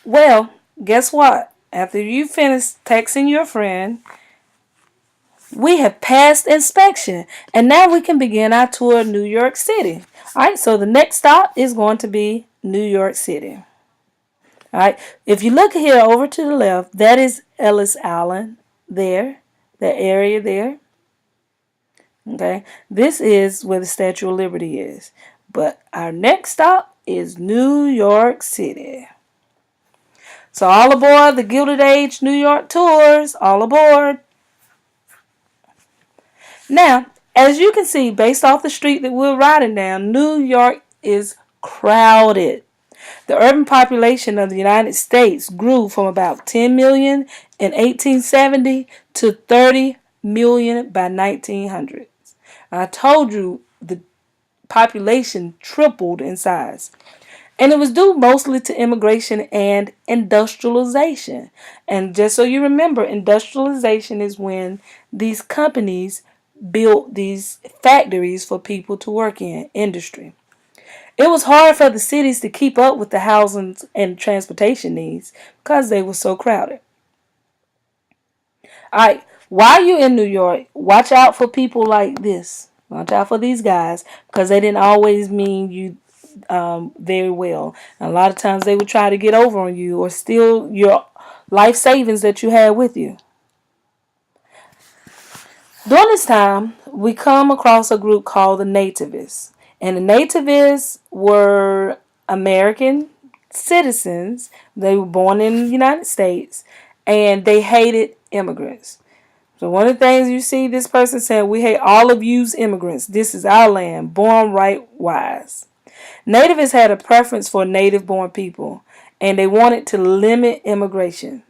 Well, guess what? After you finish texting your friend, we have passed inspection, and now we can begin our tour of New York City. All right, so the next stop is going to be New York City. All right, if you look here over to the left, that is Ellis Island there, that area there. Okay, this is where the Statue of Liberty is. But our next stop is New York City. So all aboard the Gilded Age New York tours, all aboard. Now, as you can see, based off the street that we're riding down, New York is crowded. The urban population of the United States grew from about 10 million in 1870 to 30 million by 1900. I told you the population tripled in size. And it was due mostly to immigration and industrialization. And just so you remember, industrialization is when these companies built these factories for people to work in, industry. It was hard for the cities to keep up with the housing and transportation needs because they were so crowded. All right, while you're in New York, watch out for people like this. Watch out for these guys because they didn't always mean you very well. And a lot of times they would try to get over on you or steal your life savings that you had with you. During this time, we come across a group called the Nativists. And the Nativists were American citizens. They were born in the United States and they hated immigrants. So one of the things you see this person saying, we hate all of you immigrants. This is our land, born right wise. Nativists had a preference for native-born people, and they wanted to limit immigration.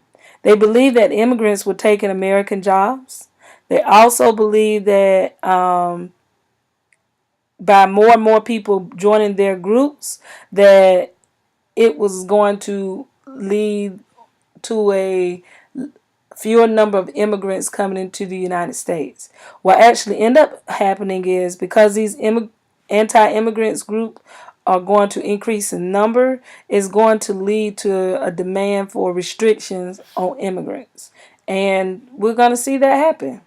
They believed that immigrants were taking American jobs. They also believed that by more and more people joining their groups, that it was going to lead to a fewer number of immigrants coming into the United States. What actually ended up happening is because these anti-immigrants group are going to increase in number, is going to lead to a demand for restrictions on immigrants. And we're going to see that happen.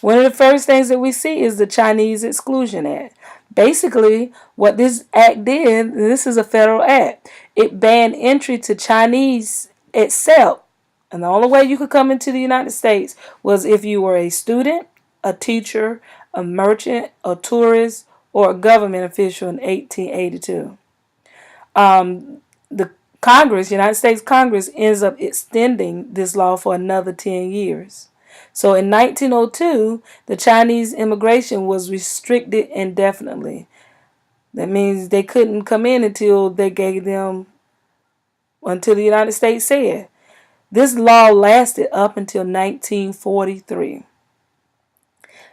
One of the first things that we see is the Chinese Exclusion Act. Basically, what this act did, and this is a federal act, it banned entry to Chinese itself. And the only way you could come into the United States was if you were a student, a teacher, a merchant, a tourist, or a government official in 1882. The Congress, United States Congress, ends up extending this law for another 10 years. So in 1902, the Chinese immigration was restricted indefinitely. That means they couldn't come in until until the United States said. This law lasted up until 1943.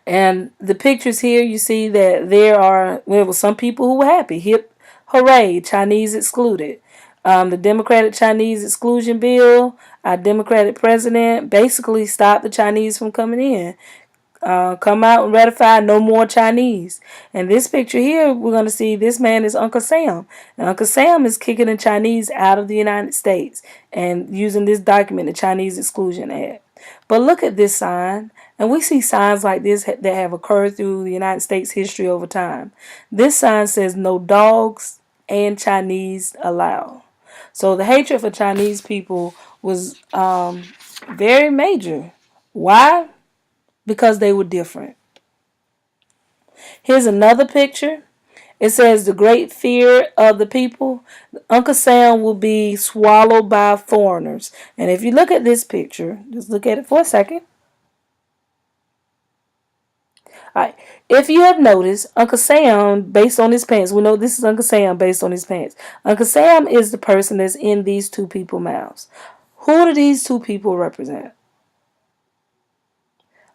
And the pictures here, you see that there were some people who were happy. Hip, hooray, Chinese excluded. The Democratic Chinese Exclusion Bill, our Democratic president basically stopped the Chinese from coming in. Come out and ratify no more Chinese. And this picture here, we're going to see this man is Uncle Sam. And Uncle Sam is kicking the Chinese out of the United States and using this document, the Chinese Exclusion Act. But look at this sign. And we see signs like this that have occurred through the United States history over time. This sign says no dogs and Chinese allowed. So the hatred for Chinese people was very major. Why? Because they were different. Here's another picture. It says the great fear of the people. Uncle Sam will be swallowed by foreigners. And if you look at this picture, just look at it for a second. All right. If you have noticed, Uncle Sam, based on his pants, we know this is Uncle Sam based on his pants. Uncle Sam is the person that's in these two people's mouths. Who do these two people represent?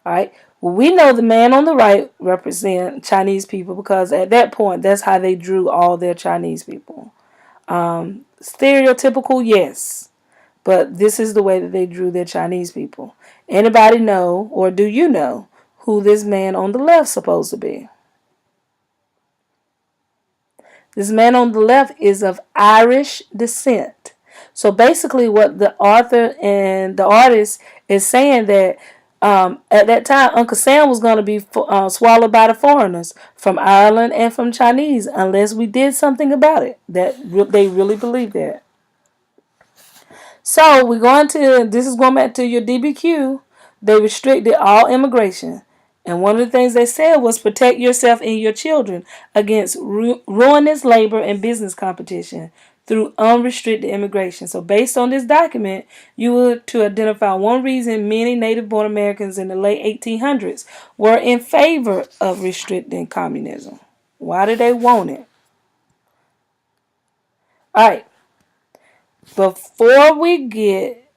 All right. Well, we know the man on the right represent Chinese people because at that point, that's how they drew all their Chinese people. Stereotypical, yes. But this is the way that they drew their Chinese people. Anybody know, or do you know, who this man on the left is supposed to be? This man on the left is of Irish descent. So basically, what the author and the artist is saying that at that time, Uncle Sam was going to be swallowed by the foreigners from Ireland and from Chinese unless we did something about it. They really believe that. So we're going to, this is going back to your DBQ. They restricted all immigration. And one of the things they said was protect yourself and your children against ruinous labor and business competition through unrestricted immigration. So based on this document, you were to identify one reason many native-born Americans in the late 1800s were in favor of restricting communism. Why did they want it? All right. Before we get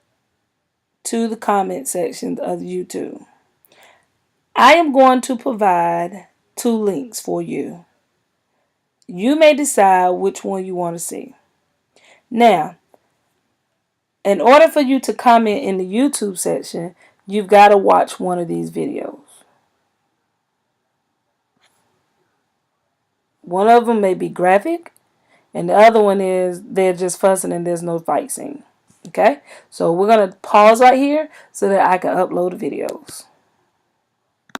to the comment section of YouTube, I am going to provide 2 links for you. You may decide which one you want to see. Now, in order for you to comment in the YouTube section, you've got to watch one of these videos. One of them may be graphic, and the other one is they're just fussing and there's no fight scene. Okay? So we're going to pause right here so that I can upload the videos.